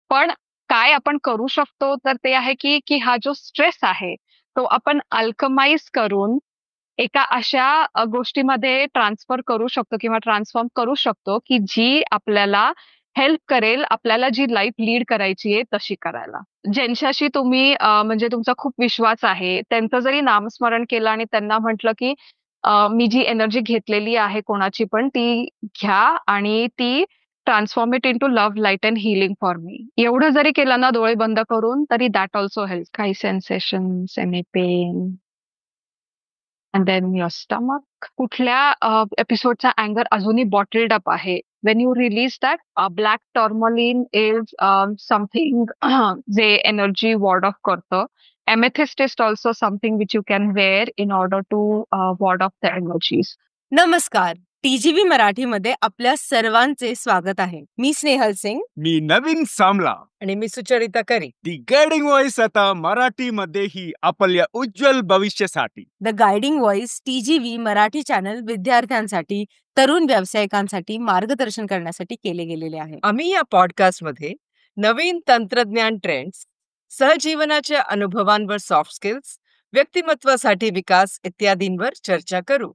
पण काय आपण करू शकतो तर ते आहे की की हा जो स्ट्रेस आहे तो आपण अल्कमाइज करून एका अशा गोष्टीमध्ये ट्रान्सफर करू शकतो किंवा ट्रान्सफॉर्म करू शकतो की जी आपल्याला हेल्प करेल आपल्याला जी लाईफ लीड करायची आहे तशी करायला. ज्यांच्याशी तुम्ही म्हणजे तुमचा खूप विश्वास आहे त्यांचं जरी नामस्मरण केलं आणि त्यांना म्हटलं की मी जी एनर्जी घेतलेली आहे कोणाची पण ती घ्या आणि ती transform it into love light and healing for me एवढं जरी केलं ना डोळे बंद करून तरी दॅट ऑल्सो हेल्प. काही sensations any pain and then your stomach. कुठल्या एपिसोडचा अँगर अजूनही बॉटल्ड अप आहे. When you release that black tourmaline is something जे एनर्जी वॉर्ड ऑफ करतं. Amethyst is also something which you can wear in order to ward off the energies. नमस्कार. TGV मराठीमध्ये आपल्या सर्वांचे स्वागत आहे. मी स्नेहल सिंग. मी नवीन सामला. आणि मी Sucharita Kari. The guiding voice आता मराठीमध्येही आपल्या उज्ज्वल भविष्यासाठी. The guiding voice TGV Marathi channel विद्यार्थ्यांसाठी, तरुण व्यावसायिकांसाठी मार्गदर्शन करण्यासाठी केले गेलेले आहे. आम्ही या पॉडकास्टमध्ये नवीन तंत्रज्ञान ट्रेंड्स, सहजीवनाच्या अनुभवांवर सॉफ्ट स्किल्स, व्यक्तिमत्वासाठी विकास इत्यादींवर चर्चा करू.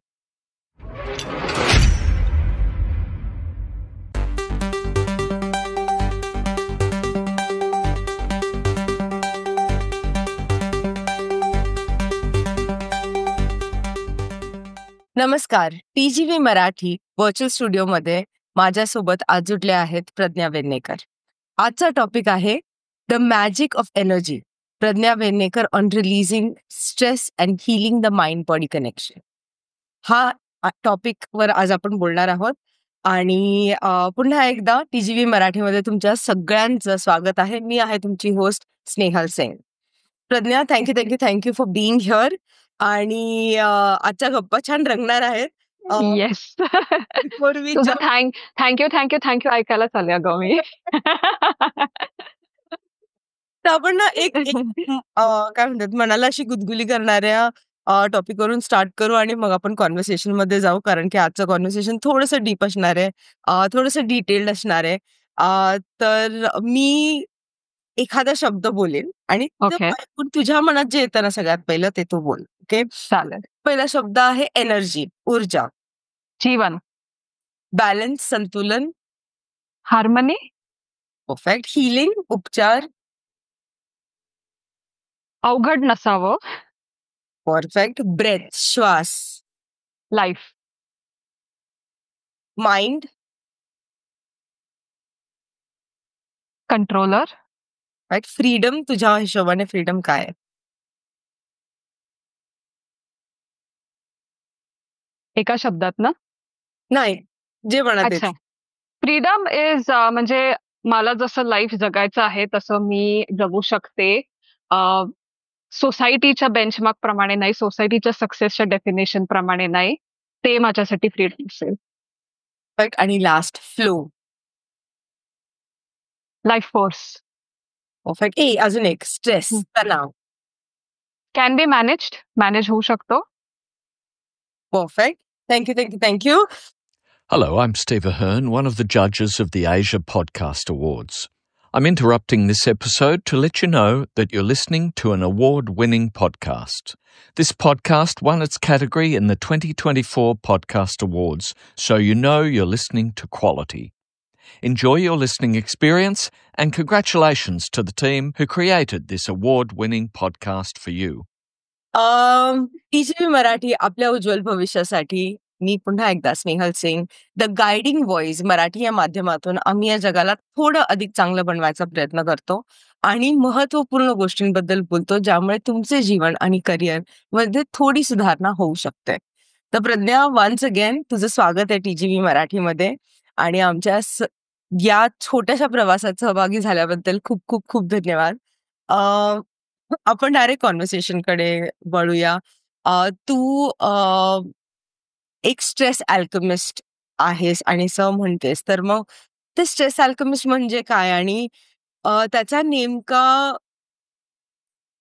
नमस्कार. टीजीव्ही मराठी व्हर्च्युअल स्टुडिओमध्ये माझ्यासोबत आज जुडले आहेत प्रज्ञा वेन्नेकर. आजचा टॉपिक आहे the magic of energy. Pragya Vennekar on releasing stress and healing the mind body connection. हा टॉपिकवर आज आपण बोलणार आहोत. आणि पुन्हा एकदा टीजीव्ही मराठीमध्ये तुमच्या सगळ्यांचं स्वागत आहे. मी आहे तुमची host Snehal Singh. Pragya, thank you for being here. आणि आजच्या गप्पा छान रंगणार आहेत. येस. Before we तुझं jump- थँक्यू ऐकायला चालू ग मी. तर आपण ना एक काय म्हणतात मनाला अशी गुदगुली करणाऱ्या टॉपिकवरून स्टार्ट करू आणि मग आपण कॉन्व्हर्सेशन मध्ये जाऊ, कारण की आजचं कॉन्व्हर्सेशन थोडंसं डीप असणार आहे, थोडंसं डिटेल्ड असणार आहे. तर मी एखादा शब्द बोलेन आणि ओके. ऐकून तुझ्या मनात जे येतं ना सगळ्यात पहिलं ते तू बोल. ओके. चालेल. पहिला शब्द आहे एनर्जी, ऊर्जा. जीवन. बॅलन्स, संतुलन. हार्मनी. परफेक्ट. हिलिंग, उपचार. अवघड नसावं. परफेक्ट. ब्रेथ, श्वास. Life. Mind. Controller. Right. Freedom, तुझ्या हिशोबाने फ्रीडम काय आहे? एका शब्दात ना? नाही, जे म्हणत अच्छा. फ्रीडम इज म्हणजे मला जसं लाईफ जगायचं आहे तसं मी जगू शकते. सोसायटीच्या बेंचमार्क प्रमाणे नाही, सोसायटीच्या सक्सेसच्या डेफिनेशन प्रमाणे नाही. ते माझ्यासाठी फ्रीडम असेल. परफेक्ट. आणि last, flow. Life force. Perfect. अजून एक, स्ट्रेस, तणाव. कॅन बी मॅनेज होऊ शकतो. Perfect. Thank you. Hello, I'm Steve Ahern, one of the judges of the Asia Podcast Awards. I'm interrupting this episode to let you know that you're listening to an award-winning podcast. This podcast won its category in the 2024 Podcast Awards, so you know you're listening to quality. Enjoy your listening experience and congratulations to the team who created this award-winning podcast for you. TGV Marathi आपल्या उज्ज्वल भविष्यासाठी मी पुन्हा एकदा Snehal Singh, the guiding voice Marathi या माध्यमातून आम्ही या जगाला थोडं अधिक चांगलं बनवायचा प्रयत्न करतो आणि महत्वपूर्ण गोष्टींबद्दल बोलतो, ज्यामुळे तुमचे जीवन आणि करिअर मध्ये थोडी सुधारणा होऊ शकते. तर प्रज्ञा, वन्स अगेन तुझं स्वागत आहे टीजीव्ही मराठीमध्ये. आणि आमच्या या छोट्याशा प्रवासात सहभागी झाल्याबद्दल खूप खूप खूप धन्यवाद. आपण डायरेक्ट कॉन्व्हर्सेशनकडे वळूया. तू एक स्ट्रेस अल्केमिस्ट आहेस आणि असं म्हणतेस, तर मग ते स्ट्रेस अल्केमिस्ट म्हणजे काय आणि त्याचा नेमका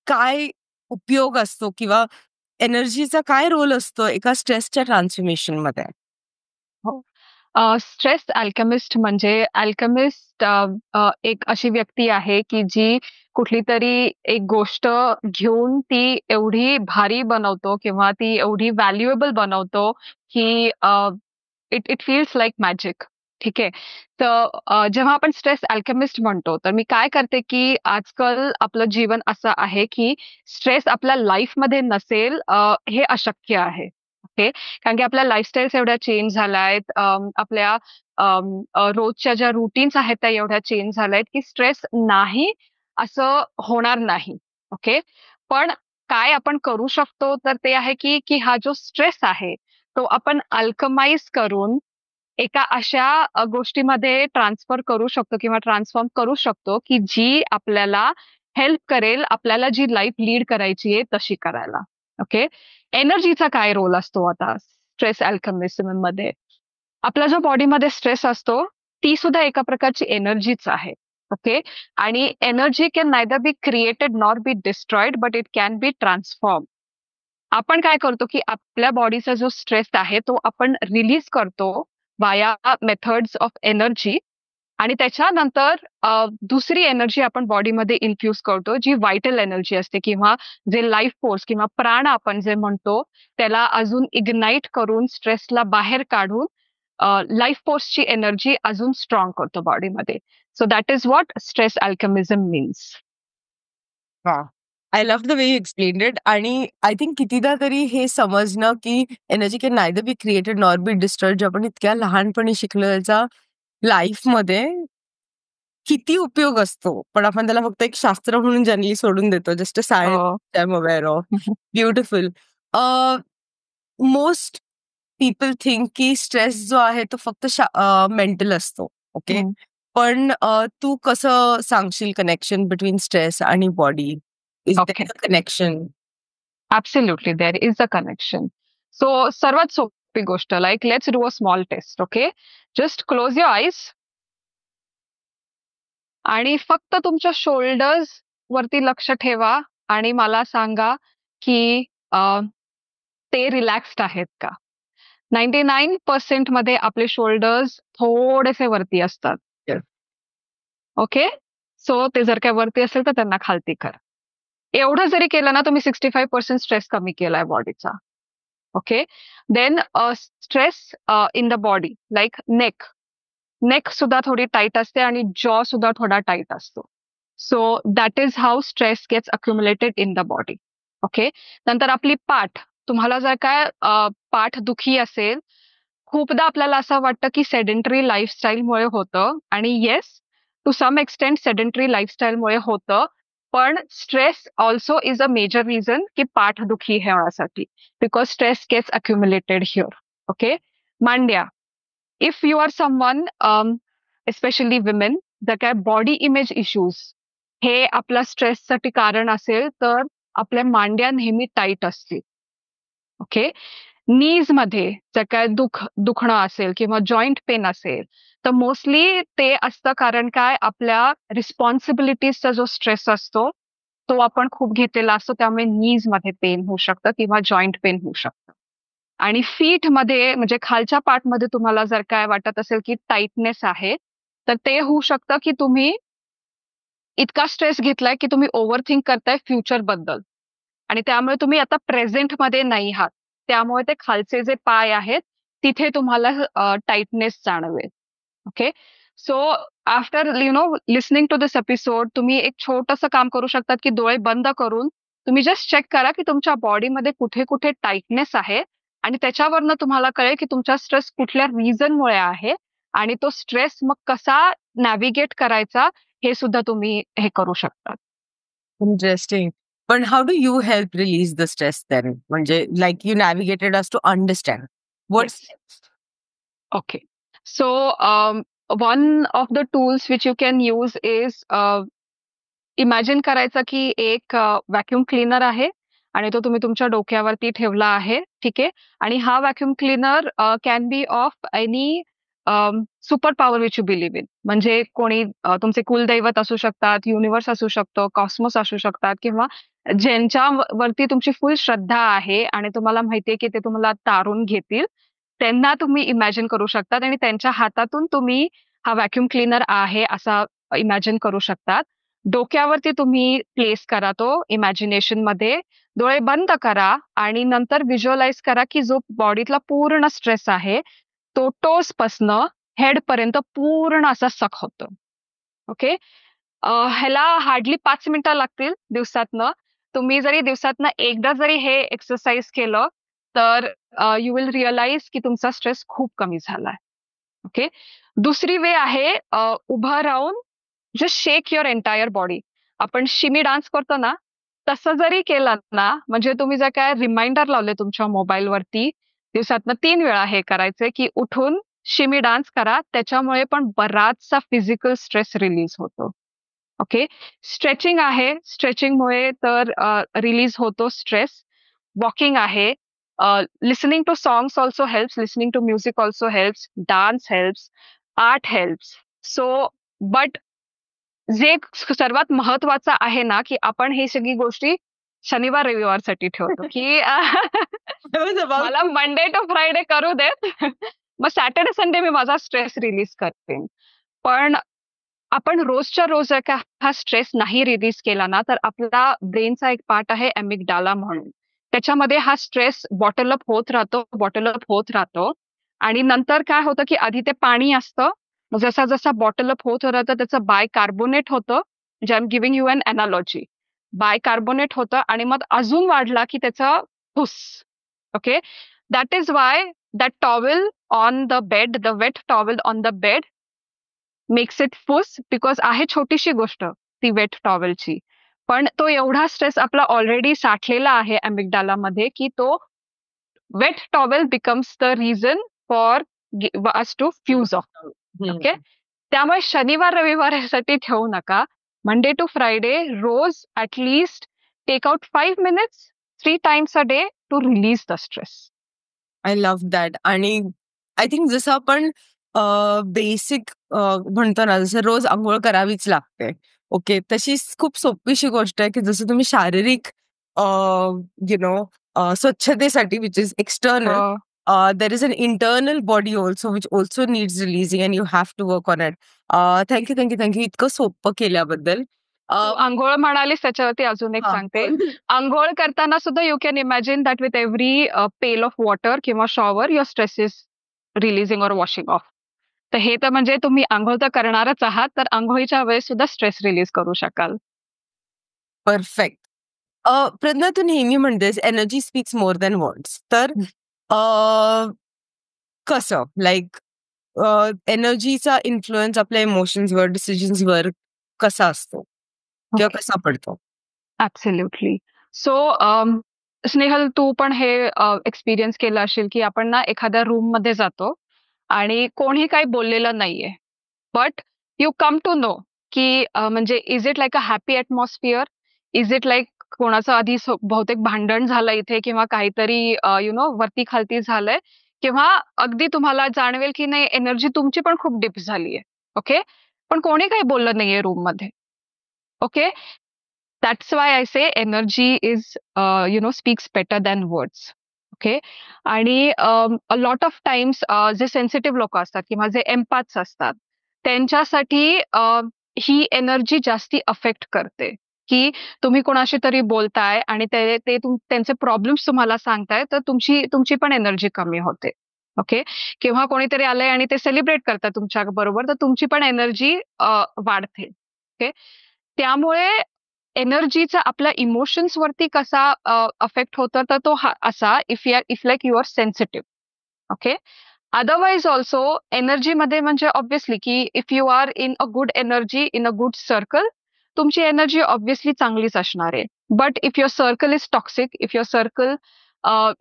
काय उपयोग असतो किंवा एनर्जीचा काय रोल असतो एका स्ट्रेसच्या ट्रान्सफॉर्मेशन मध्ये? हो. स्ट्रेस अल्केमिस्ट म्हणजे अल्केमिस्ट एक अशी व्यक्ती आहे की जी कुठली तरी एक गोष्ट घेऊन ती एवढी भारी बनवतो किंवा ती एवढी व्हॅल्युएबल बनवतो की it it feels like magic. ठीक आहे. तर जेव्हा आपण स्ट्रेस अल्केमिस्ट म्हणतो, तर मी काय करते की आजकाल आपलं जीवन असं आहे की स्ट्रेस आपल्या लाईफमध्ये नसेल हे अशक्य आहे. ओके. कारण की आपल्या लाईफस्टाईल्स एवढ्या चेंज झाल्यात. आपल्या रोजच्या ज्या रूटीन्स आहेत त्या एवढ्या चेंज झाल्यात की स्ट्रेस नाही असं होणार नाही. ओके. पण काय आपण करू शकतो तर ते आहे की की हा जो स्ट्रेस आहे तो आपण अल्कमाइज करून एका अशा गोष्टीमध्ये ट्रान्सफर करू शकतो किंवा ट्रान्सफॉर्म करू शकतो की जी आपल्याला हेल्प करेल आपल्याला जी लाईफ लीड करायची आहे तशी करायला. ओके. एनर्जीचा काय रोल असतो आता स्ट्रेस अल्केमिझम मध्ये? आपला जो बॉडीमध्ये स्ट्रेस असतो ती सुद्धा एका प्रकारची एनर्जीच आहे. ओके. आणि energy can neither be created nor be destroyed but it can be transform. आपण काय करतो की आपल्या बॉडीचा जो स्ट्रेस आहे तो आपण रिलीज करतो वाया मेथड्स ऑफ एनर्जी आणि त्याच्यानंतर दुसरी एनर्जी आपण बॉडीमध्ये इन्फ्यूज करतो जी व्हायटल एनर्जी असते किंवा जे लाईफ फोर्स किंवा प्राण आपण जे म्हणतो त्याला अजून इग्नाइट करून स्ट्रेसला बाहेर काढून लाईफ फोर्सची एनर्जी अजून स्ट्रॉंग करतो बॉडीमध्ये. So that is what stress alchemism means. वाह! I love the way you explained it. आणि आय थिंक कितीदा तरी हे समजणं की energy can neither be created nor be destroyed जे आपण इतक्या लहानपणी शिकलो त्याचा लाईफमध्ये किती उपयोग असतो. पण आपण त्याला फक्त एक शास्त्र म्हणून जनरली सोडून देतो. Just a science I am aware of. Beautiful. Most people think की स्ट्रेस जो आहे तो फक्त मेंटल असतो. ओके. पण तू कसं सांगशील कनेक्शन बिटवीन स्ट्रेस आणि body? Is okay. There a connection? Absolutely, there is a connection. So, सर्वात सोपी गोष्ट, like let's do a small test, okay? Just close your eyes आणि फक्त तुमच्या शोल्डर्स वरती लक्ष ठेवा आणि मला सांगा की ते रिलॅक्स्ड आहेत का? 99% मध्ये आपले शोल्डर्स थोडेसे वरती असतात. Yes. ओके. सो ते जर काय वरती असेल तर त्यांना खालती कर. एवढं जरी केलं ना तुम्ही 65% स्ट्रेस कमी केलाय बॉडीचा. Okay. Then stress in the body like neck. Neck सुद्धा थोडी टाईट असते आणि जॉ सुद्धा थोडा टाईट असतो. So that is how stress gets accumulated in the body. Okay. नंतर आपली पाठ. तुम्हाला जर काय पाठ दुखी असेल, खूपदा आपल्याला असं वाटतं की सेडेंटरी लाईफस्टाईलमुळे होतं आणि yes to some extent sedentary लाईफस्टाईलमुळे होतं. पण stress also is a major reason की पाठदुखी हे होण्यासाठी because stress gets accumulated here. Okay. मांड्या. If you are someone especially women जर काय बॉडी इमेज इश्यूज हे आपल्या स्ट्रेससाठी कारण असेल तर आपल्या मांड्या नेहमी टाईट असतील. ओके. नीज मध्ये जर काय दुखणं असेल किंवा जॉईंट पेन असेल तर मोस्टली ते असतं कारण काय आपल्या रिस्पॉन्सिबिलिटीजचा जो स्ट्रेस असतो तो आपण खूप घेतलेला असतो त्यामुळे नीज मध्ये पेन होऊ शकतं किंवा जॉईंट पेन होऊ शकतं. आणि फीट मध्ये म्हणजे खालच्या पार्टमध्ये तुम्हाला जर काय वाटत असेल की टाईटनेस आहे तर ते होऊ शकतं की तुम्ही इतका स्ट्रेस घेतलाय की तुम्ही ओव्हर थिंक करताय फ्युचर बद्दल आणि त्यामुळे तुम्ही आता प्रेझेंट मध्ये नाही आहात. त्यामुळे ते खालचे जे पाय आहेत तिथे तुम्हाला टाईटनेस जाणवेल. Okay. So after listening to this episode तुम्ही एक छोटंसं काम करू शकतात की डोळे बंद करून तुम्ही जस्ट चेक करा की तुमच्या बॉडीमध्ये कुठे कुठे टाईटनेस आहे आणि त्याच्यावरनं तुम्हाला कळेल की तुमचा स्ट्रेस कुठल्या रिझनमुळे आहे आणि तो स्ट्रेस मग कसा नॅव्हिगेट करायचा हे सुद्धा तुम्ही हे करू शकता. इंटरेस्टिंग. पण how do you help release the stress then? म्हणजे like you navigated us to understand what's Yes. Okay. So, one of the tools which you can use is imagine करायचं की एक व्हॅक्यूम क्लीनर आहे आणि तो तुम्ही तुमच्या डोक्यावरती ठेवला आहे. ठीक आहे. आणि हा vacuum cleaner can be of any super power which you believe in. म्हणजे कोणी तुमचे कुलदैवत असू शकतात, युनिव्हर्स असू शकतो, कॉस्मोस असू शकतात किंवा ज्यांच्या वरती तुमची फुल श्रद्धा आहे आणि तुम्हाला माहितीये की ते तुम्हाला तारून घेतील त्यांना तुम्ही इमॅजिन करू शकतात आणि त्यांच्या हातातून तुम्ही हा व्हॅक्यूम क्लीनर आहे असा इमॅजिन करू शकतात. डोक्यावरती तुम्ही प्लेस करा तो इमॅजिनेशन मध्ये. डोळे बंद करा आणि नंतर व्हिज्युअलाइज करा की जो बॉडीतला पूर्ण स्ट्रेस आहे तो टोस पासनं हेड पर्यंत पूर्ण असा सक होतो. ओके. ह्याला हार्डली 5 मिनिटं लागतील दिवसातनं. तुम्ही जरी दिवसातनं एकदा जरी हे एक्सरसाइज केलं तर यू विल रिअलाइज की तुमचा स्ट्रेस खूप कमी झालाय. ओके. दुसरी वे आहे उभं राहून just shake your entire body. आपण शिमी डान्स करतो ना, तसं जरी केलं ना, म्हणजे तुम्ही जर काय रिमाइंडर लावले तुमच्या मोबाईलवरती दिवसातनं 3 वेळा हे करायचे की उठून शिमी डान्स करा. त्याच्यामुळे पण बराचसा फिजिकल स्ट्रेस रिलीज होतो. ओके. स्ट्रेचिंग आहे. स्ट्रेचिंगमुळे तर रिलीज होतो स्ट्रेस. वॉकिंग आहे. Listening to songs also helps. Listening to music also helps. Dance helps. Art helps. So but जे सर्वात महत्वाचं आहे ना, की आपण हे सगळी गोष्टी शनिवार रविवारसाठी ठेवतो, की मला मंडे टू फ्रायडे करू देत. मग सॅटर्डे संडे मी माझा स्ट्रेस रिलीज करते. पण आपण रोजच्या रोज जर का हा स्ट्रेस नाही रिलीज केला ना, तर आपला ब्रेनचा एक पार्ट आहे एमिगडाला म्हणून. त्याच्यामध्ये हा स्ट्रेस बॉटल अप होत राहतो, बॉटल अप होत राहतो. आणि नंतर काय होतं, की आधी ते पाणी असतं. मग जसा जसा बॉटल अप होत राहतं त्याचं बायकार्बोनेट होतं. म्हणजे I am giving you an analogy. Bicarbonate होतं आणि मग अजून वाढला की त्याचा फुस. Okay. That is why that towel on the bed, the wet towel on the bed makes it फुस, बिकॉज आहे छोटीशी गोष्ट ती वेट टॉवेलची. पण तो एवढा स्ट्रेस आपला ऑलरेडी साठलेला आहे अमिगडाला मध्ये की तो wet towel becomes the reason for us to fuse off. Okay. त्यामुळे शनिवार रविवारासाठी ठेवू नका. मंडे टू फ्रायडे रोज at least take out 5 minutes 3 times a day to release the stress. I love that. आणि आय थिंक जसं आपण बेसिक म्हणतो ना, जसं रोज अंघोळ करावीच लागते. ओके. तशी खूप सोपीशी गोष्ट आहे की जसं तुम्ही शारीरिक यु नो स्वच्छतेसाठी which is external, there is an internal body also which also needs releasing and you have to work on it. Thank you इतकं सोपं केल्याबद्दल. अंघोळ म्हणालीस त्याच्यावरती अजून एक हा. सांगते. अंघोळ करताना सुद्धा you can imagine that with every pail of water किंवा shower your stress is releasing or washing off. तर हे तर म्हणजे तुम्ही अंघोळ तर करणारच आहात, तर अंघोळीच्या वेळेस सुद्धा स्ट्रेस रिलीज करू शकाल. परफेक्ट. प्रज्ञा, तू नेहमी म्हणतेस energy speaks more than words. तर कसं लाईक एनर्जीचा इन्फ्लुएन्स आपल्या इमोशन्सवर, डिसिजन्सवर कसा असतो किंवा Okay. कसा पडतो? ऍब्सोल्युटली. सो स्नेहल, तू पण हे एक्सपिरियन्स केलं असेल की आपण ना एखाद्या रूम मध्ये जातो आणि कोणी काही बोललेलं नाहीये, but you come to know की म्हणजे is it like a happy atmosphere, is it like कोणाचं आधी बहुतेक भांडण झालं इथे किंवा काहीतरी यु नो वरती खालती झालंय, किंवा अगदी तुम्हाला जाणवेल की नाही एनर्जी तुमची पण खूप डिप झालीये. ओके. पण कोणी काही बोललं नाहीये रूम मध्ये. Okay. That's why I say energy is, speaks better than words. Okay. आणि अ लॉट ऑफ टाइम्स जे सेन्सिटिव्ह लोक असतात किंवा जे एम्पॅथ्स असतात त्यांच्यासाठी ही एनर्जी जास्ती अफेक्ट करते. की तुम्ही कोणाशी तरी बोलताय आणि त्यांचे प्रॉब्लेम्स तुम्हाला सांगताय, तर तुमची पण एनर्जी कमी होते. ओके. किंवा कोणीतरी आलंय आणि ते सेलिब्रेट करतात तुमच्या बरोबर, तर तुमची पण एनर्जी वाढते. ओके. त्यामुळे एनर्जीचा आपल्या इमोशन्स वरती कसा अफेक्ट होतो, तर तो असा if like you are sensitive. Okay. Otherwise also एनर्जीमध्ये म्हणजे ऑब्व्हियसली की if you are in a good energy, in a good circle, तुमची एनर्जी ऑब्व्हियसली चांगलीच असणार आहे. But if your circle is toxic, if your circle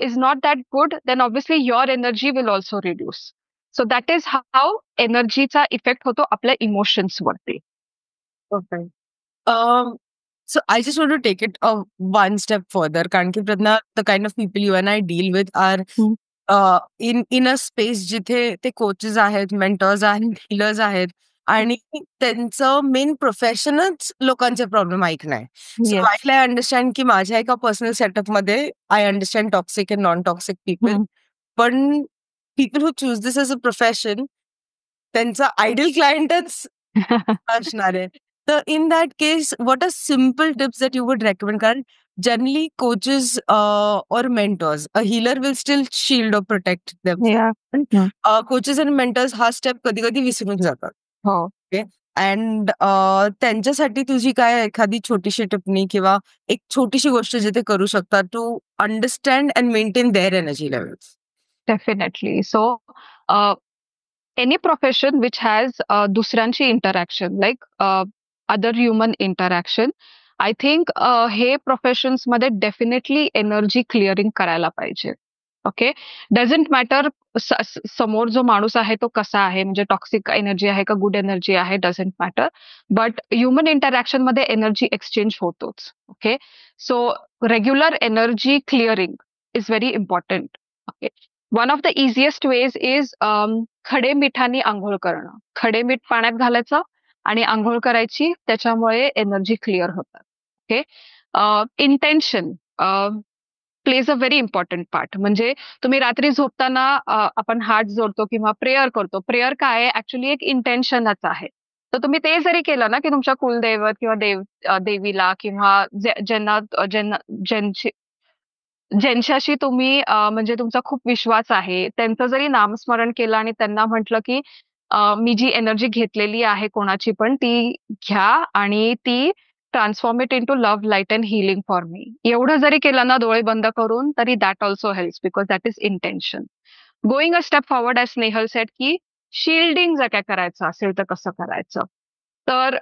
is not that good, then obviously your energy will also reduce. So that is how एनर्जीचा effect होतो आपल्या emotions वरती. Perfect. So I just want to take it one step further. कारण की Pragya, the kind of people you and I deal with are in a space जिथे ते coaches आहेत, mentors आहेत, हीलर्स आहेत आणि त्यांचं मेन प्रोफेशनच लोकांचे प्रॉब्लेम ऐकणं आहे. So Yes. While I understand की माझ्या एका पर्सनल सेटअप मध्ये I understand toxic and non toxic people, पण people who choose this as a profession त्यांचा आयडियल क्लायंटच असणार आहे. तर in that case what are simple tips that you would recommend? कारण generally coaches or mentors, a healer will still shield or protect Yeah. Coaches आणि mentors हा step कधी कधी विसरून जातात. हो. अँड त्यांच्यासाठी तुझी काय एखादी छोटीशी टिप्पणी किंवा एक छोटीशी गोष्ट जे ते करू शकतात to understand and maintain their energy levels? Definitely. So, any profession which has दुसऱ्यांची interaction, like other human interaction, I think हे professions मध्ये definitely energy clearing करायला पाहिजे. ओके. डझंट मॅटर समोर जो माणूस आहे तो कसा आहे, म्हणजे टॉक्सिक एनर्जी आहे का गुड एनर्जी आहे, doesn't matter. But human interaction मध्ये एनर्जी एक्सचेंज होतोच. Okay. So regular energy clearing is very important. Okay. One of the easiest ways is खडे मिठाने आंघोळ करणं. खडे मीठ पाण्यात घालायचं आणि आंघोळ करायची, त्याच्यामुळे एनर्जी क्लिअर होतात. Okay. Intention plays a very important part. म्हणजे तुम्ही रात्री झोपताना आपण हात जोडतो किंवा प्रेयर करतो. प्रेयर काय आहे? ऍक्च्युली एक इंटेन्शनच आहे. तर तुम्ही ते जरी केलं ना, की तुमच्या कुलदैवत किंवा देवीला किंवा ज्यांना ज्यांना ज्यांची ज्यांच्याशी तुम्ही म्हणजे तुमचा खूप विश्वास आहे, त्यांचं जरी नामस्मरण केलं आणि त्यांना म्हटलं, की मी जी एनर्जी घेतलेली आहे कोणाची पण ती घ्या आणि ती transform it into love, light and healing for me. एवढं जरी केलं ना डोळे बंद करून, तरी that also helps because that is intention. Going a step forward as Snehal said, की शिल्डिंग जर काय करायचं असेल तर कसं करायचं? तर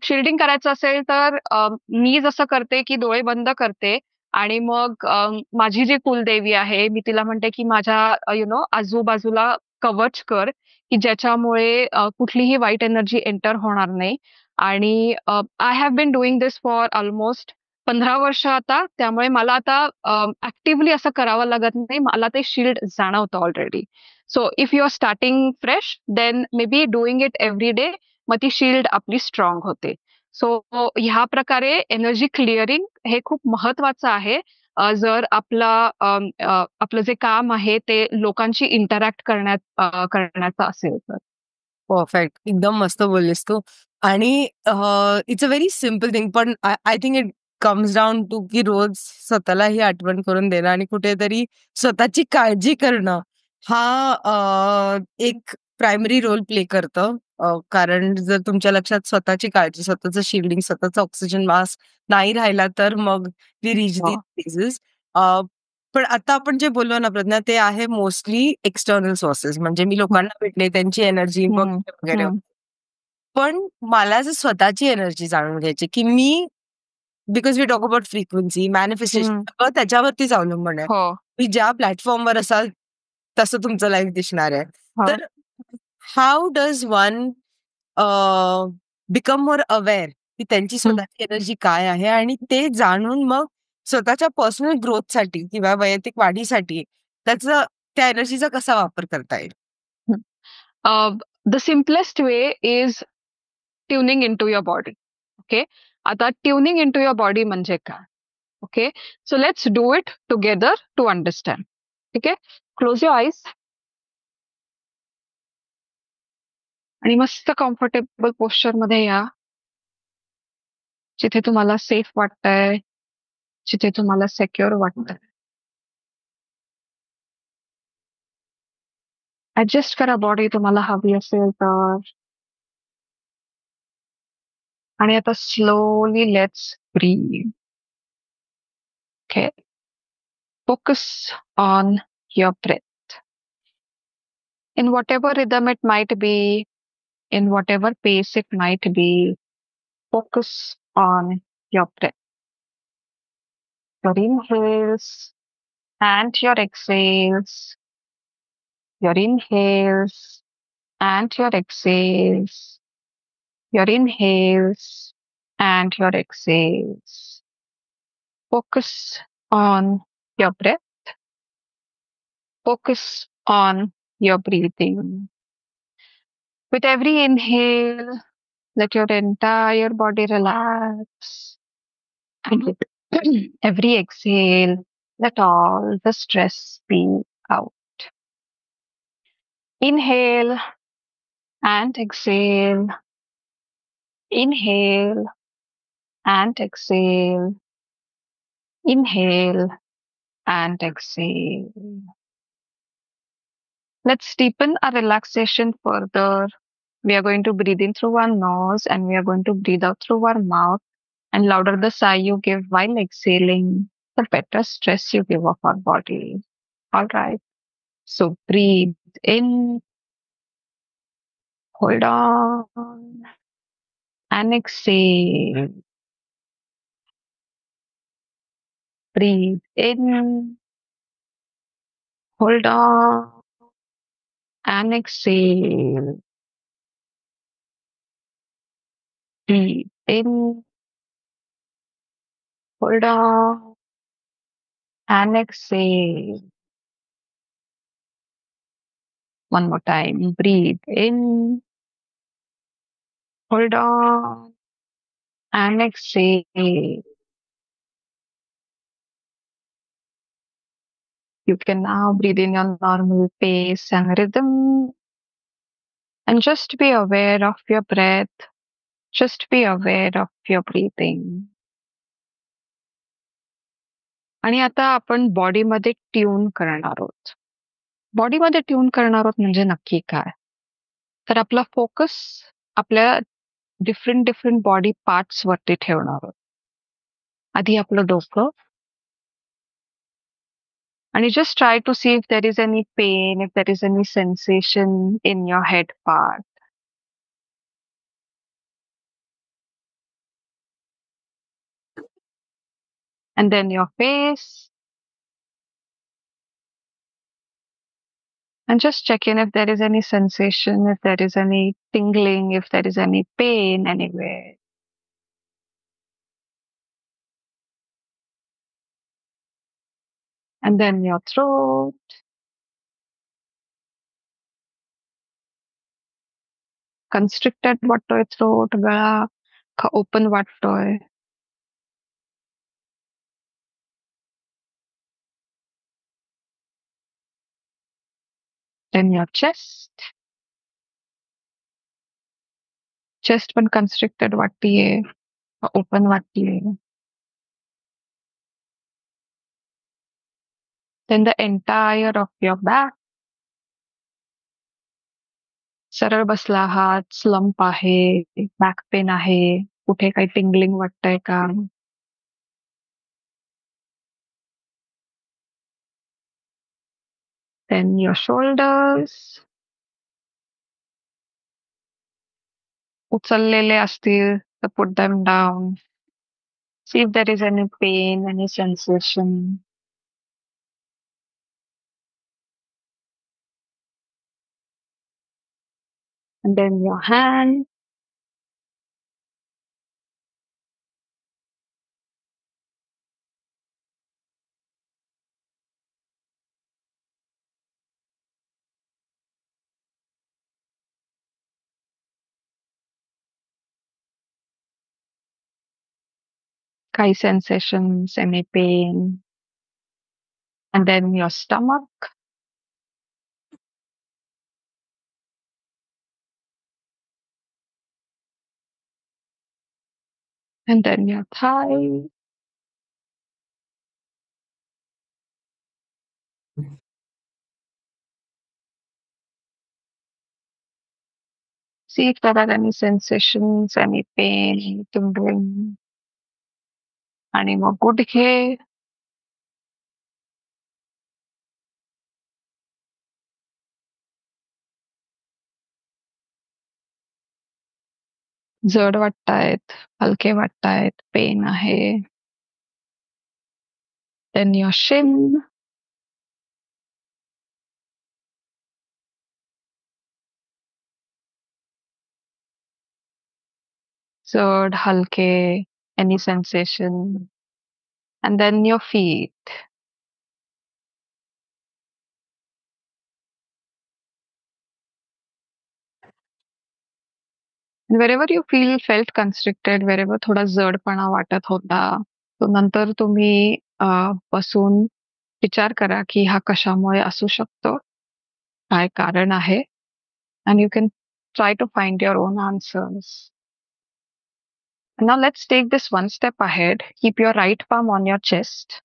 शिल्डिंग करायचं असेल तर मी जसं करते, की डोळे बंद करते आणि मग माझी जी कुलदेवी आहे, मी तिला म्हणते, की माझ्या आजूबाजूला कवच कर, की ज्याच्यामुळे कुठलीही वाईट एनर्जी एंटर होणार नाही. आणि I have been doing this for almost 15 वर्ष आता. त्यामुळे मला आता ऍक्टिव्हली असं करावं लागत नाही. मला ते शील्ड जाणवतं already. So if you are starting fresh, then maybe doing it every day, मग ती शील्ड आपली स्ट्रॉंग होते. सो ह्या प्रकारे एनर्जी क्लिअरिंग हे खूप महत्वाचं आहे. जर आपलं जे काम आहे ते लोकांशी इंटरॅक्ट करण्याचं असेल तर. परफेक्ट. एकदम मस्त बोललीस तू. आणि it's a very simple thing, पण I think it comes down to की रोज स्वतःला ही आठवण करून देणं आणि कुठेतरी स्वतःची काळजी करणं हा एक प्रायमरी रोल प्ले करतं. कारण जर तुमच्या लक्षात स्वतःची काळजी, स्वतःचं शिल्डिंग, स्वतःचा ऑक्सिजन मास्क नाही राहिला तर मग वी रीच हो. These places. पण आता आपण जे बोललो ना प्रज्ञा, ते आहे मोस्टली एक्सटर्नल सोर्सेस. म्हणजे मी लोकांना भेटले, त्यांची एनर्जी हम्म, वगैरे. हम्म, पण मला जर स्वतःची एनर्जी जाणून घ्यायची, की मी because we talk about frequency, manifestation hmm. सगळं त्याच्यावरतीच अवलंबून आहे. हो. तुम्ही ज्या प्लॅटफॉर्मवर असाल तसं तुमचं लाईफ दिसणार आहे. हो. तर how does one become more aware की त्यांची स्वतःची एनर्जी काय आहे आणि ते जाणून मग स्वतःच्या पर्सनल ग्रोथसाठी किंवा वैयक्तिक वाढीसाठी त्या एनर्जीचा कसा वापर करता येईल? The simplest way is tuning in to your body. Okay. आता tuning in to your body म्हणजे काय? Okay. So let's do it together to understand. ठीक आहे. क्लोज युअर आईज आणि मस्त कम्फर्टेबल पोस्चर मध्ये या, जिथे तुम्हाला सेफ वाटतंय, जिथे तुम्हाला सेक्युअर वाटतंय. ऍडजस्ट करा बॉडी तुम्हाला हवी असेल तर. आणि आता slowly let's breathe. Okay. Focus on your breath. In whatever rhythm it might be, in whatever pace it might be, focus on your breath. Your inhales and your exhales. Your inhales and your exhales. Your inhales and your exhales. Focus on your breath. Focus on your breathing. With every inhale, let your entire body relax. And with every exhale, let all the stress be out. Inhale and exhale. Inhale and exhale. Inhale and exhale. Let's deepen our relaxation further. We are going to breathe in through our nose and we are going to breathe out through our mouth. And louder the sigh you give while exhaling, the better stress you give off our body. All right. So breathe in, hold on, and exhale. Breathe in, hold on, and exhale. Breathe in, hold on, and exhale. One more time. Breathe in, hold on, and exhale. You can now breathe in your normal pace and rhythm. And just be aware of your breath. Just be aware of your breathing. आणि आता आपण बॉडीमध्ये tune करणार आहोत. बॉडीमध्ये tune करणार आहोत म्हणजे नक्की काय? तर आपला फोकस आपल्या डिफरंट डिफरंट बॉडी पार्ट्स वरती ठेवणार आहोत. आधी आपलं डोकं आणि just try to see if there is any pain, if there is any sensation in your head part. And then your face. And just check in if there is any sensation, if there is any tingling, if there is any pain anywhere. And then your throat. Constricted वाटतोय throat, गळा का open वाटतोय. Then your chest. Chest पण constricted वाटतीये का open वाटतीये. Then the entire of your back. सरळ बसला आहात, slump आहे, back pain आहे, कुठे काही tingling वाटतंय का? Then your shoulders. उचललेले असतील तर put them down. See if there is any pain, any sensation. And then your hand. काही sensations, any pain. And then your stomach. And then your thigh. See if there are any sensations, any pain, any tingling. आणि मग गुडघे. जड वाटतायत, हलके वाटतायत, pen आहे. Then your shin. जड, हलके, any sensation. And then your feet. And wherever you felt constricted, wherever थोडा जडपणा वाटत होता, तो नंतर तुम्ही बसून विचार करा की हा कशामुळे असू शकतो? काय कारण आहे? and you can try to find your own answers. Now let's take this one step ahead. Keep your right palm on your chest.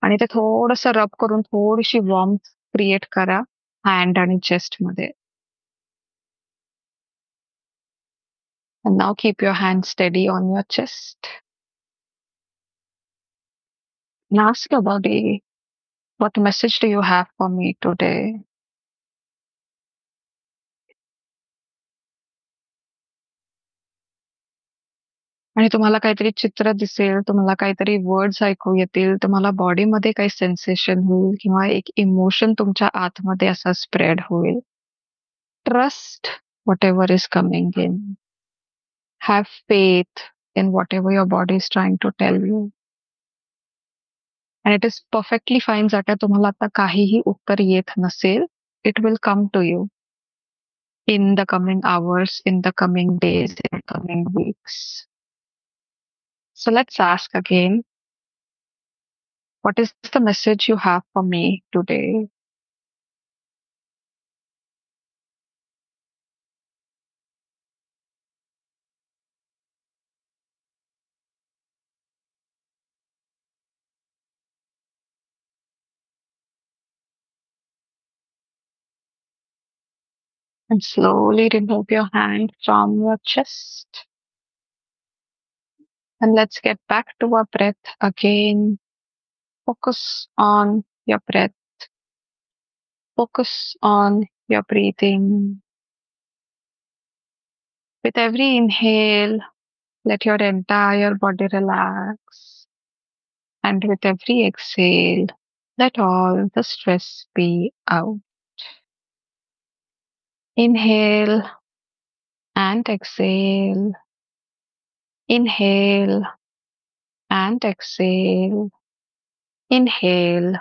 आणि ते थोडंसं रब करून थोडीशी वॉर्मथ क्रिएट करा हँड आणि चेस्ट मध्ये. And now keep your hand steady on your chest. And ask your body, what message do you have for me today? आणि तुम्हाला काहीतरी चित्र दिसेल, तुम्हाला काहीतरी वर्ड्स ऐकू येतील, तुम्हाला बॉडीमध्ये काही सेन्सेशन होईल किंवा एक इमोशन तुमच्या आतमध्ये असा स्प्रेड होईल. Trust whatever is coming in. Have faith in whatever your body is trying to tell you. And it is perfectly fine जर का तुम्हाला आता काहीही उत्तर येत नसेल. It will come to you in the coming hours, in the coming days, in the coming weeks. So let's ask again, what is the message you have for me today? And slowly remove your hand from your chest. And let's get back to our breath again. Focus on your breath. Focus on your breathing. With every inhale, let your entire body relax. And with every exhale, let all the stress be out. Inhale and exhale. Inhale and exhale. Inhale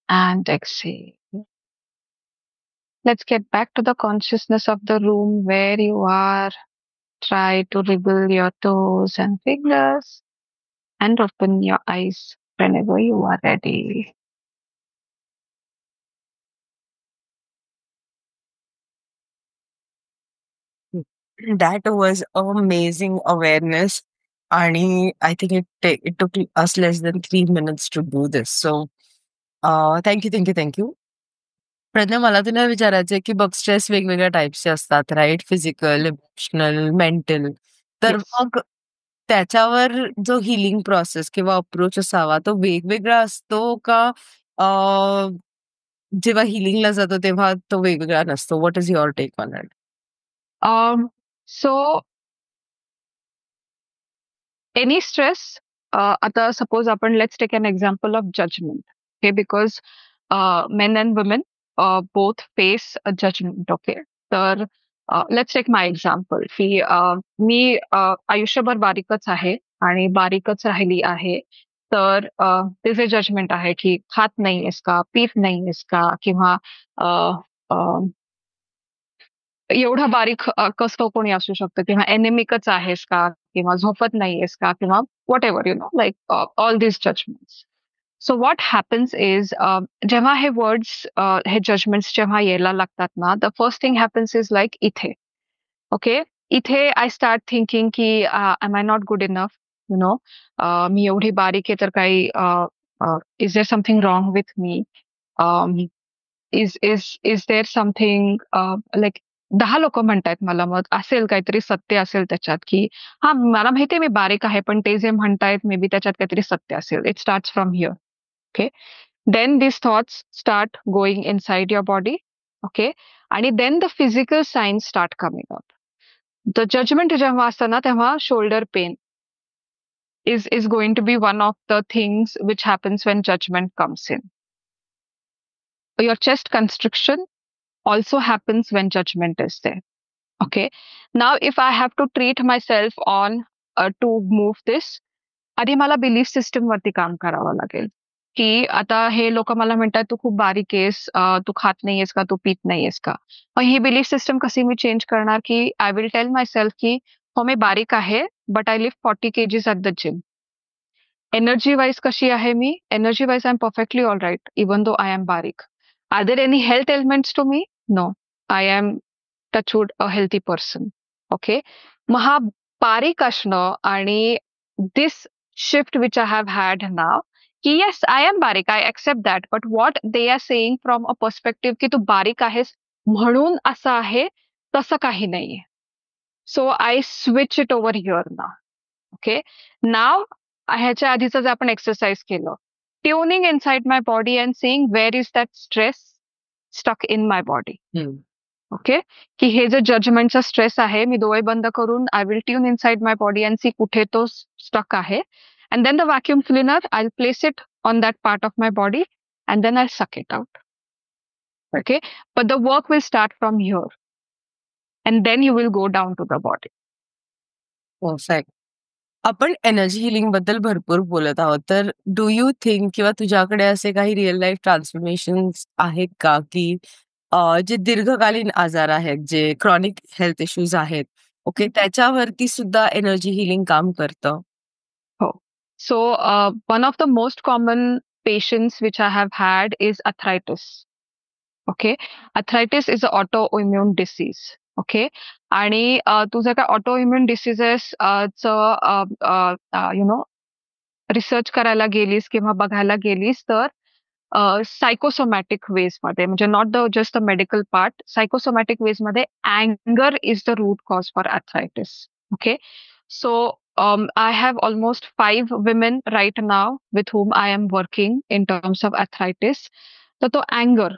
and exhale. Let's get back to the consciousness of the room where you are. Try to wriggle your toes and fingers and open your eyes whenever you are ready. That was amazing awareness. आणि I think it took us less than 3 minutes to do this. So thank you. Pragya, मला तुला विचारायचंय की बघ, stress वेगवेगळ्या टाइप्सचे असतात, right? Physical, emotional, mental. तर Yes. मग त्याच्यावर जो हिलिंग प्रोसेस किंवा अप्रोच असावा तो वेगवेगळा असतो का? जेव्हा हिलिंगला जातो तेव्हा तो वेगवेगळा नसतो? What is your take on it? So any stress, आता suppose आपण let's take an example of judgment. Okay, because men and women both face a judgment. Okay, तर let's take my example की मी आयुष्यभर बारीकच आहे आणि बारीकच राहिली आहे. तर ते जे जजमेंट आहे की खात नाहीयेस का, पीत नाहीयेस का, किंवा एवढं बारीक कसं कोणी असू शकतं, किंवा एनेमिकच आहेस का, किंवा झोपत नाहीयेस का, किंवा whatever like all this judgments. So what happens is, जेव्हा हे वर्ड्स, हे जजमेंट्स जेव्हा यायला लागतात ना, the first thing happens is like इथे. ओके, इथे आय स्टार्ट थिंकिंग की am I not good enough, मी एवढी बारीक आहे तर काही, is there something wrong with me, is there something, like 10 लोक म्हणतायत मला, मग असेल काहीतरी सत्य असेल त्याच्यात, की हा मला माहितीये मी बारीक आहे, पण ते जे म्हणतायत मे बी त्याच्यात काहीतरी सत्य असेल. It starts from here. Okay, then this thoughts start going inside your body. Okay, आणि then the physical signs start coming up. The judgment जेव्हा असतं ना, तेव्हा shoulder pain is going to be one of the things which happens when judgment comes in. Your chest constriction also happens when judgment is there. Okay, now if I have to treat myself on to move this, आधी मला belief system वरती काम करावं लागेल, की आता हे लोक मला म्हणतात तू खूप बारीक आहेस, तू खात नाहीयेस का, तू पीत नाहीयेस का. मग ही बिलीफ सिस्टम कशी मी चेंज करणार, की I will tell myself की हो मी बारीक आहे, but I lift 40 kgs at the gym. Energy wise कशी आहे मी, energy wise I am perfectly all right even though I am बारीक. Are there any health elements to me? No. I am touch wood a healthy person. Okay, मग हा बारीक असणं आणि this shift which I have had now, की yes I am बारीक, I accept that, but what they are saying from a perspective की तू बारीक आहेस म्हणून असं आहे, तसं काही नाहीये. So I switch it over here ना. ओके, नाव ह्याच्या आधीचं जे आपण एक्सरसाइज केलं, tuning inside my body and seeing where is that stress stuck in my body. Okay, की हे जे जजमेंटचा स्ट्रेस आहे, मी डोळे बंद करून I will tune inside my body and see कुठे तो स्टक आहे. And then the vacuum cleaner I place it on that part of my body and then I suck it out. Okay, but the work will start from here and then you will go down to the body. Perfect. आपण energy healing बद्दल भरपूर बोलत आहोत. तर do you think किंवा तुझ्याकडे असे काही रिअल लाईफ ट्रान्सफॉर्मेशन्स आहेत का, की जे दीर्घकालीन आजार आहेत, जे क्रॉनिक हेल्थ इश्यूज आहेत, ओके, त्याच्यावरती सुद्धा एनर्जी हिलिंग काम करतं? Oh. So, one of the most common patients which I have had is arthritis. Okay, arthritis is an autoimmune disease. Okay, आणि तू जर का ऑटोइम्युन डिसीजेस रिसर्च करायला गेलीस किंवा बघायला गेलीस तर सायकोसोमॅटिक वेज मध्ये, म्हणजे not the just the medical part, psychosomatic ways मध्ये अँगर is the root cause for arthritis. Okay, so I have almost 5 women right now with whom I am working in terms of arthritis. तर तो अँगर,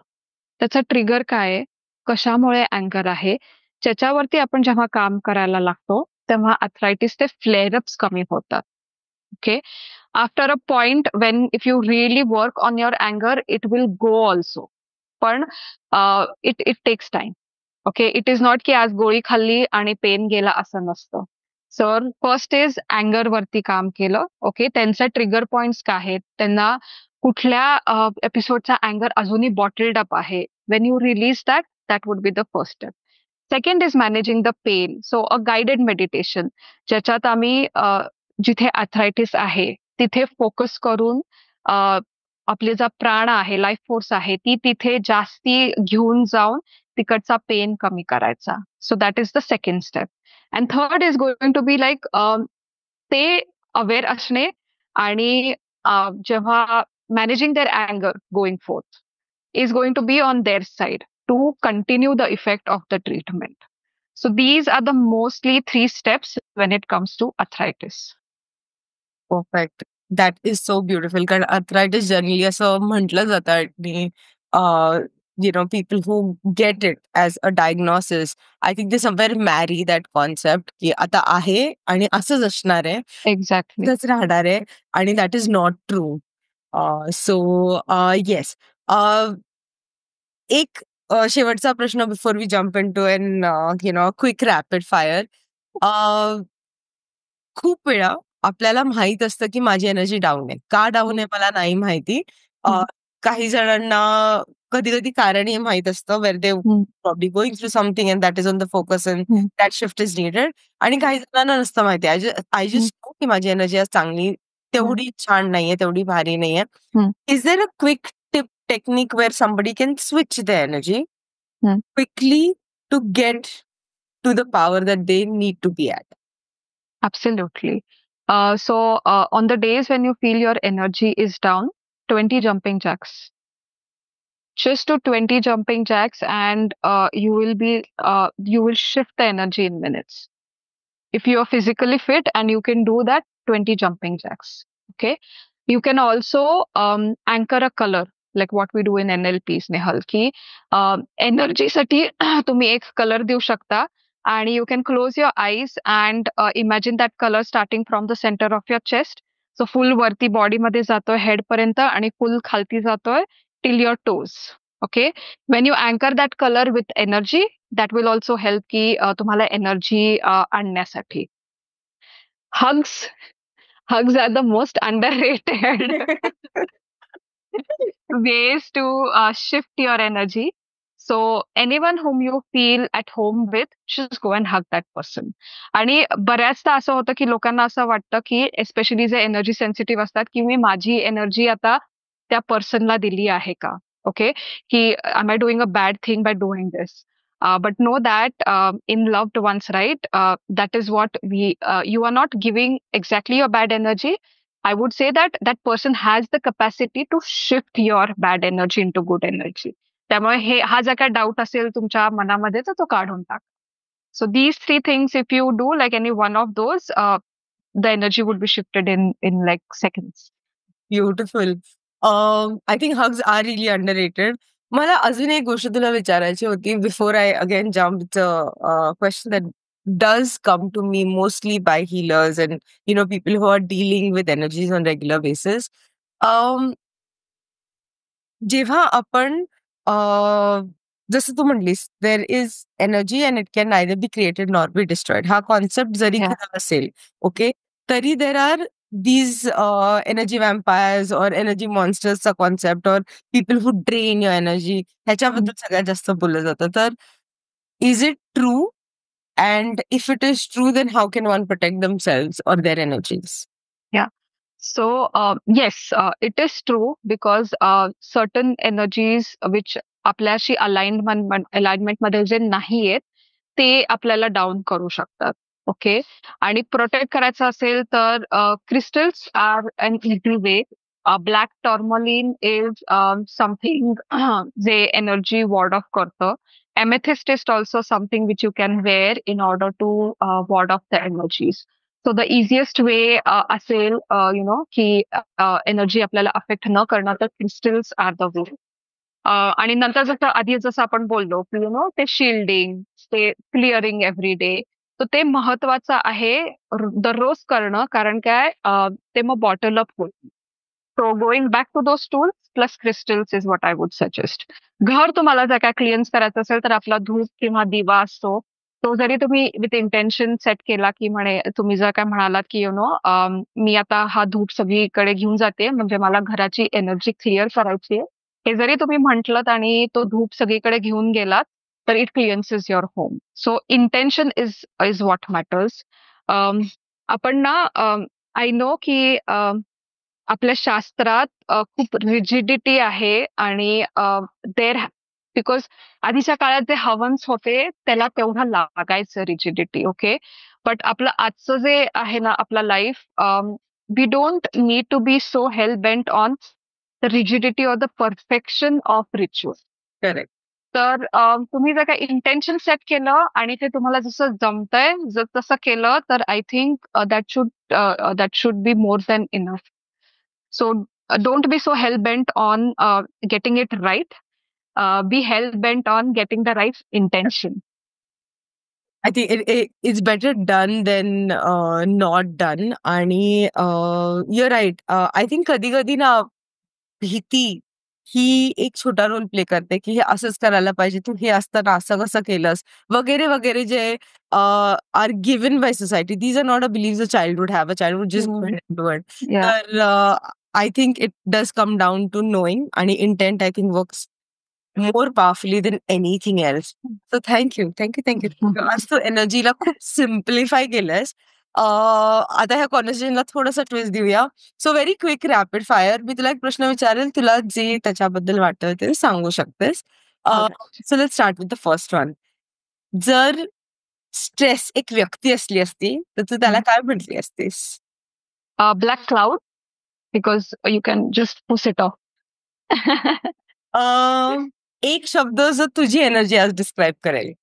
त्याचा trigger काय आहे, कशामुळे अँगर आहे, ज्याच्यावरती आपण जेव्हा काम करायला लागतो तेव्हा आर्थरायटिसचे फ्लेअरअप्स कमी होतात. Okay, after a point when if you really work on your अँगर इट विल गो ऑल्सो, पण it it takes time. Okay, it is not की आज गोळी खाल्ली आणि पेन गेला असं नसतं. सर फर्स्ट इज अँगर वरती काम केलं. ओके, त्यांचे ट्रिगर पॉइंट्स काय आहेत, त्यांना कुठल्या एपिसोडचा अँगर अजूनही बॉटल्ड अप आहे, when you release that, that would be the first step. Second is managing the pain. So a guided meditation, ज्याच्यात आम्ही जिथे आर्थरायटिस आहे तिथे फोकस करून आपले जो प्राण आहे, लाईफ फोर्स आहे, ती तिथे जास्ती घेऊन जाऊन तिकडचा पेन कमी करायचा. So that is the second step. And third is going to be like ते अवेअर असणे आणि जेव्हा मॅनेजिंग देअर अँगर going fourth is going to be on their side to continue the effect of the treatment. So these are the mostly 3 steps when it comes to arthritis. Perfect. That is so beautiful. कारण arthritis generally असं म्हटलं जातं आणि people who get it as a diagnosis, I think they somewhere marry that concept की आता आहे आणि असंच असणार आहे, Exactly. असंच राहणार आहे, आणि that is not true. So yes, एक शेवटचा प्रश्न before we jump into an quick rapid fire. खूप वेळा आपल्याला माहित असतं की माझी एनर्जी डाऊन आहे. का डाऊन आहे मला नाही माहिती. हं. काही जणांना कधी-कधी कारणही माहित असतं, where they hmm. Probably going through something and that is on the focus and hmm. That shift is needed. आणि काही जणांना नसतं माहिती. आय हं. जस्ट नो की माझी एनर्जी आज चांगली, तेवढी छान नाहीये, तेवढी भारी नाहीये. Hmm. Is there a quick tip technique where somebody can switch the energy hmm. Quickly to get to the power that they need to be at? Absolutely. So on the days when you feel your energy is down, 20 jumping jacks. Just do 20 jumping jacks and you will shift the energy in minutes. If you are physically fit and you can do that, 20 jumping jacks. Okay. You can also anchor a color like what we do in NLPs, Nehal, की energy साठी तुम्ही एक color देऊ शकता आणि you can close your eyes and imagine that color starting from the center of your chest. So full वरती body मध्ये जातोय हेड पर्यंत आणि फुल खालती जातोय till your toes. Okay. When you anchor that color with energy, that will also help की तुम्हाला energy आणण्यासाठी. Hugs. Hugs are the most underrated ways to shift your energy. So anyone whom you feel at home with, just go and hug that person. आणि बऱ्याचदा असं होतं की लोकांना असं वाटतं की एस्पेशली जे एनर्जी सेन्सिटिव्ह असतात की मी माझी एनर्जी आता त्या पर्सनला दिली आहे का. ओके, की I am doing a bad thing bye doing this. But know that in loved ones, right? That is what you are not giving exactly your bad energy. I would say that that person has the capacity to shift your bad energy into good energy. त्यामुळे हा जर काय doubt असेल तुमच्या मनामध्ये तर तो काढून टाक. So these three things, if you do like any one of those, the energy would be shifted in like seconds. Beautiful. I think hugs are really underrated. मला अजून एक गोष्ट तुला विचारायची होती before I again jump question that does come to me mostly by healers and people who are dealing with energies on regular basis. जेव्हा आपण जसं तू म्हणलीस there is energy and it can neither be created nor be destroyed, हा concept जरी Yeah. खरा असेल okay, तरी there are these energy vampires or energy monsters चा कॉन्सेप्ट और people who drain your energy ह्याच्याबद्दल सगळ्यात जास्त बोललं जातं. तर is it true? And if it is true then how can one protect themselves और their energies? So, yes, it is true because certain energies which आपल्याशी alignment मध्ये जे नाही आहेत ते आपल्याला डाऊन करू शकतात. ओके. आणि प्रोटेक्ट करायचं असेल तर crystals are an easy way. Black tourmaline is something जे एनर्जी वॉर्ड ऑफ करतं. Amethyst is also something which you can wear in order to ward off the energies. So the easiest way असेल की energy आपल्याला affect न करणं तर crystals R the way. आणि नंतर जसं आपण बोललो की ते शिल्डिंग, ते क्लिअरिंग एव्हरी डे, तर ते महत्वाचं आहे दररोज करणं. कारण काय ते मग बॉटल अप होईल. So going back to those tools plus crystals is what I would suggest. घर तुम्हाला जर काय क्लिअन्स करायचं असेल तर आपला धूप किंवा दिवा असतो, तो जरी तुम्ही विथ इंटेन्शन सेट केला की म्हणे तुम्ही जर काय म्हणालात की मी आता हा धूप सगळीकडे घेऊन जाते म्हणजे मला घराची एनर्जी क्लिअर करायची आहे, हे जरी तुम्ही म्हटलत आणि तो धूप सगळीकडे घेऊन गेलात तर it cleanses your home. So intention is is what matters. आपण ना आय नो की आपल्या शास्त्रात खूप रिजिडिटी आहे आणि देर बिकॉज आधीच्या काळात जे हवन्स होते त्याला तेवढं लागायचं रिजिडिटी. ओके. बट आपलं आजचं जे आहे ना आपला life, we don't need to be so hell bent on the rigidity or the perfection of ritual. Correct. तर तुम्ही जर काही इंटेन्शन सेट केलं आणि ते तुम्हाला जसं जमतंय जर तसं केलं तर I think that should be more than enough. So don't be so hell bent on getting it right. Be hell bent on getting the right intention. I think it's better done than not done. आणि you're right. I think कधी कधी ना भीती ही एक छोटा role play करते की हे असंच करायला पाहिजे, तू हे असताना असं कसं केलंस वगैरे वगैरे जे are given by society. These are not a beliefs a child would have. A child would just Yeah. तर I think it does come down to knowing आणि intent I think works more powerfully than anything else. So thank you. आज तू एनर्जीला खूप simplify केलंस. आता ह्या कॉन्व्हर्सेशनला थोडंसं twist देऊया. So very quick rapid fire. मी तुला एक प्रश्न विचारेल, तुला जे त्याच्याबद्दल वाटतं ते सांगू शकतेस. So let's start with the first one. जर स्ट्रेस एक व्यक्ती असली असती तर तू त्याला काय म्हटली असतीस? Black cloud, because you can just push it off. एक शब्द जो तुझी एनर्जी आज डिस्क्राईब करेल.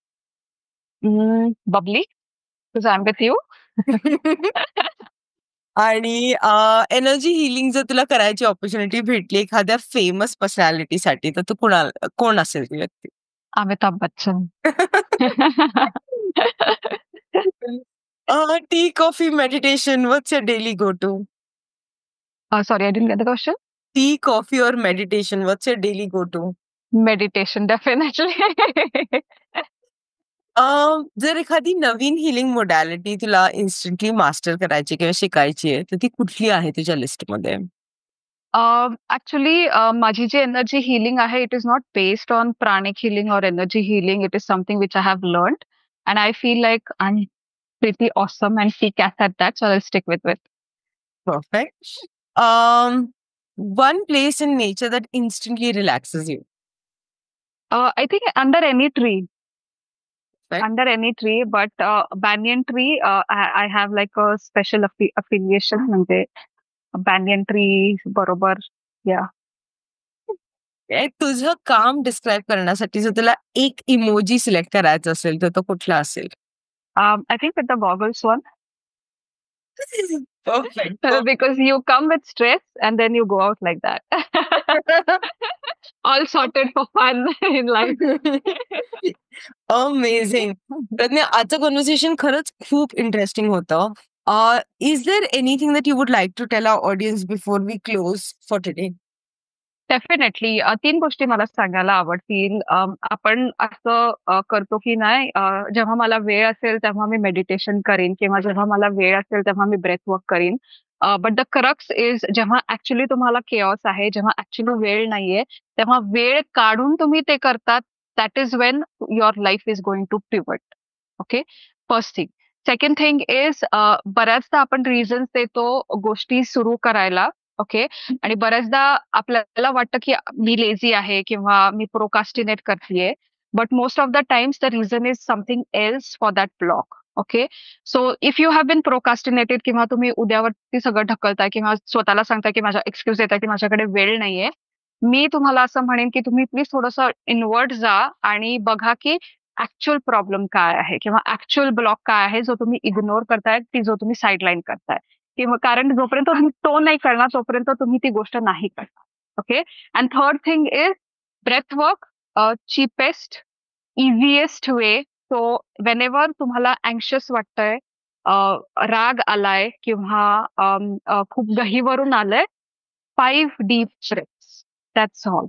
Bubbly, because I'm with you. आणि एनर्जी हिलिंग जर तुला करायची ऑपॉर्च्युनिटी भेटली एखाद्या फेमस पर्सनॅलिटीसाठी तर तू कोण असेल ती व्यक्ती? Amitabh Bachchan. Tea, coffee, meditation, what's your daily go to? Sorry, I didn't get the question. Tea, coffee और meditation, what's your daily go to? Meditation, definitely. जर एखादी नवीन हिलिंग मोडॅलिटी तुला इन्स्टंटली मास्टर करायची किंवा शिकायची आहे तर ती कुठली आहे तुझ्या लिस्टमध्ये? Actually, माझी जी एनर्जी हिलिंग आहे, it is not based on pranic healing और energy healing. It is something which I have learned and I feel like I am pretty awesome and kick ass at that, so I'll stick with it. Perfect. One place in nature that instantly relaxes you. I think under any tree. Perfect. under any tree, but banyan tree, I have like a special affiliation, म्हणजे banyan tree बरोबर. Yeah. तुझं काम describe करण्यासाठी जर तुला एक emoji select करायचा असेल तर तो कुठला असेल? I think with the goggles one. Perfect. Because you come with stress and then you go out like that. All sorted for fun in life. Amazing. Pragya, आजचं कन्व्हर्सेशन खरंच खूप इंटरेस्टिंग होतं. Is there anything that you would like to tell our audience before we close for today? Definitely 3 गोष्टी मला सांगायला आवडतील. आपण असं करतो की नाही, जेव्हा मला वेळ असेल तेव्हा मी मेडिटेशन करीन किंवा जेव्हा मला वेळ असेल तेव्हा मी ब्रेथ वर्क करीन. बट द क्रक्स इज जेव्हा ऍक्च्युली तुम्हाला केऑस आहे, जेव्हा ऍक्च्युली वेळ नाहीये, तेव्हा वेळ काढून तुम्ही ते करतात. That is when your life is going to pivot. Okay, first thing. Second thing is बऱ्याचदा आपण रिझन्स देतो गोष्टी सुरू करायला. ओके, आणि बऱ्याचदा आपल्याला वाटतं की मी लेझी आहे किंवा मी प्रोकास्टिनेट करतेय. But most of the times the reason is something else for that block. Okay, so if you have been procrastinated किंवा तुम्ही उद्यावरती सगळं ढकलताय किंवा स्वतःला सांगताय की माझा एक्सक्यूज देताय की माझ्याकडे वेळ नाहीये, मी तुम्हाला असं म्हणेन की तुम्ही प्लीज थोडंसं इनवर्ड जा आणि बघा की ऍक्च्युअल प्रॉब्लेम काय आहे किंवा ऍक्च्युअल ब्लॉक काय आहे जो तुम्ही इग्नोर करताय, ती जो तुम्ही साईडलाईन करताय. किंवा कारण जोपर्यंत तुम्ही तो नाही करणार तोपर्यंत तुम्ही ती गोष्ट नाही करणार. Okay, and third thing is breath work, cheapest easiest way. So whenever तुम्हाला अँक्शियस वाटतंय, राग आलाय किंवा खूप गहीवरून आलंय, 5 deep breaths, that's all.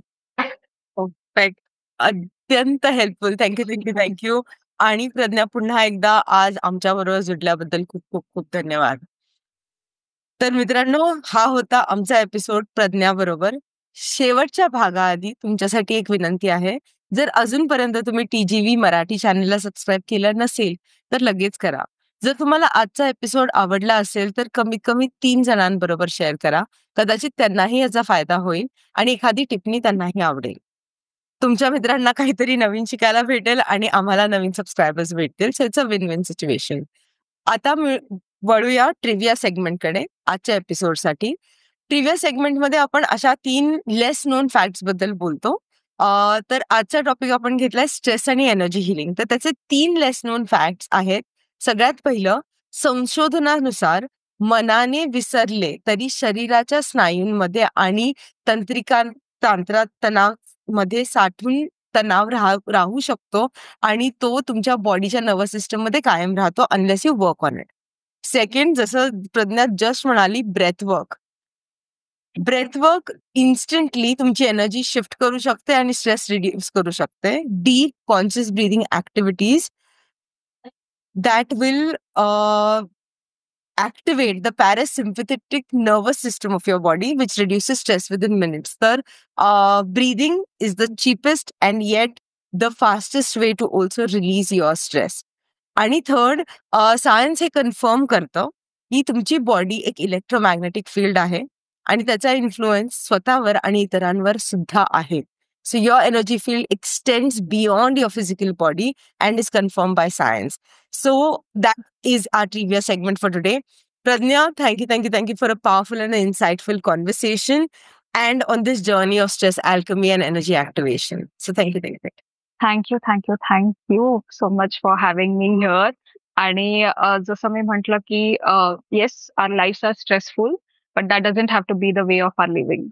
Perfect. अत्यंत हेल्पफुल. थँक्यू. आणि प्रज्ञा, पुन्हा एकदा आज आमच्याबरोबर जुडल्याबद्दल खूप खूप खूप धन्यवाद. तर मित्रांनो, हा होता आमचा एपिसोड प्रज्ञाबरोबर. शेवटच्या भागाआधी तुमच्यासाठी एक विनंती आहे. जर अजूनपर्यंत तुम्ही TGV मराठी चॅनलला सबस्क्राईब केलं नसेल तर लगेच करा. जर तुम्हाला आजचा एपिसोड आवडला असेल तर कमीत कमी 3 जणांबरोबर शेअर करा. कदाचित त्यांनाही याचा फायदा होईल आणि एखादी टिप्पणी त्यांनाही आवडेल. तुमच्या मित्रांना काहीतरी नवीन शिकायला भेटेल आणि आम्हाला नवीन सबस्क्रायबर्स भेटतील. So it's a win win situation. आता वळूया ट्रिव्हिया सेगमेंटकडे आजच्या एपिसोडसाठी. ट्रिव्हिया सेगमेंटमध्ये आपण अशा 3 लेस नोन फॅक्ट्स बद्दल बोलतो. तर आजचा टॉपिक आपण घेतलाय स्ट्रेस आणि एनर्जी हिलिंग. तर त्याचे 3 लेस नोन फॅक्ट्स आहेत. सगळ्यात पहिलं, संशोधनानुसार मनाने विसरले तरी शरीराच्या स्नायूंमध्ये आणि तणावामध्ये साठून तणाव राहू शकतो आणि तो तुमच्या बॉडीच्या नर्वस सिस्टम मध्ये कायम राहतो unless you work on it. Second, जसं प्रज्ञा जस्ट म्हणाली, ब्रेथ वर्क इन्स्टंटली तुमची एनर्जी शिफ्ट करू शकते आणि स्ट्रेस रिड्यूस करू शकते. Deep conscious breathing activities that will activate the parasympathetic nervous system of your body, which reduces stress within minutes. तर breathing is the cheapest and yet the fastest way to also release your stress. आणि third, science हे confirm करतं की तुमची body एक electromagnetic field आहे आणि त्याचा इन्फ्लुएन्स स्वतःवर आणि इतरांवर सुद्धा आहे. So your energy field extends beyond your physical body and is confirmed by science. So that is our trivia segment for today. Pradnya, thank you for a powerful and insightful conversation and on this journey of stress alchemy and energy activation. So thank you. Thank you so much for having me here. आणि जसं मी म्हटलं की yes, our lives are stressful, but that doesn't have to be the way of our living.